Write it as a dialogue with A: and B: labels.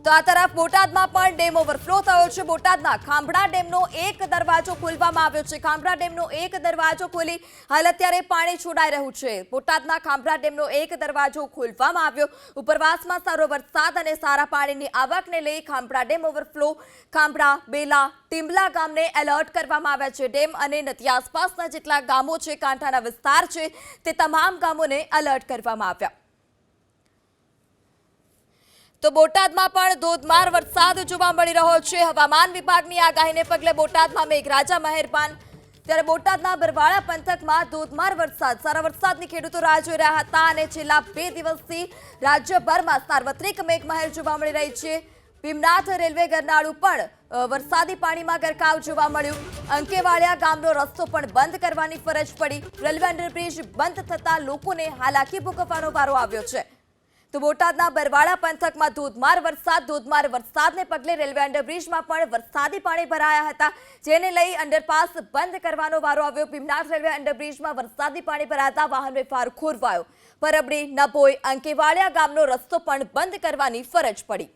A: તો આ તરફ બોટાદમાં પણ ડેમ ઓવરફ્લો થયો છે। બોટાદના ખાંભડા ડેમનો એક દરવાજો ખોલવામાં આવ્યો છે। ખાંભડા ડેમનો એક દરવાજો ખોલી હાલ અત્યારે પાણી છોડાઈ રહ્યું છે। બોટાદના ખાંભડા ડેમનો એક દરવાજો ખોલવામાં આવ્યો। ઉપરવાસમાં સારો વરસાદ અને સારા પાણીની આવકને લઈ ખાંભડા ડેમ ઓવરફ્લો ખાંભડા, બેલા, ટીમ્બલા ગામને એલર્ટ કરવામાં આવ્યા છે। ડેમ અને નદી આસપાસના જેટલા ગામો છે, કાંઠાના વિસ્તાર છે, તે તમામ ગામોને એલર્ટ કરવામાં આવ્યા। તો બોટાદમાં પણ ધોધમાર વરસાદ જોવા મળી રહ્યો છે। હવામાન વિભાગની આગાહીને પગલે બોટાદમાં મેઘરાજા મહેરબાન। ત્યારે બોટાદના બરવાળા પંથકમાં ધોધમાર વરસાદ, સારા વરસાદની ખેડૂતો રાહ જોઈ રહ્યા હતા અને છેલ્લા 2 દિવસથી રાજ્યભરમાં સાર્વત્રિક મેઘમહેર જોવા મળી રહી છે। ભીમનાથ રેલવે ગરનાળું પણ વરસાદી પાણીમાં ગરકાવ જોવા મળ્યું। અંકેવાડિયા ગામનો રસ્તો પણ બંધ કરવાની ફરજ પડી। રેલવે અંડરબ્રિજ બંધ થતા લોકોને હાલાકી ભોગવવાનો વારો આવ્યો છે। તો બોટાદના બરવાળા પંથકમાં ધોધમાર વરસાદને પગલે રેલવે અંડરબ્રિજમાં પણ વરસાદી પાણી ભરાયા હતા, જેને લઈ અંડરપાસ બંધ કરવાનો વારો આવ્યો। ભીમનાથ રેલવે અંડરબ્રિજમાં વરસાદી પાણી ભરાતા વાહન વ્યવહાર ખોરવાયો। પરબડી, નભોઈ, અંકેવાડિયા ગામનો રસ્તો પણ બંધ કરવાની ફરજ પડી।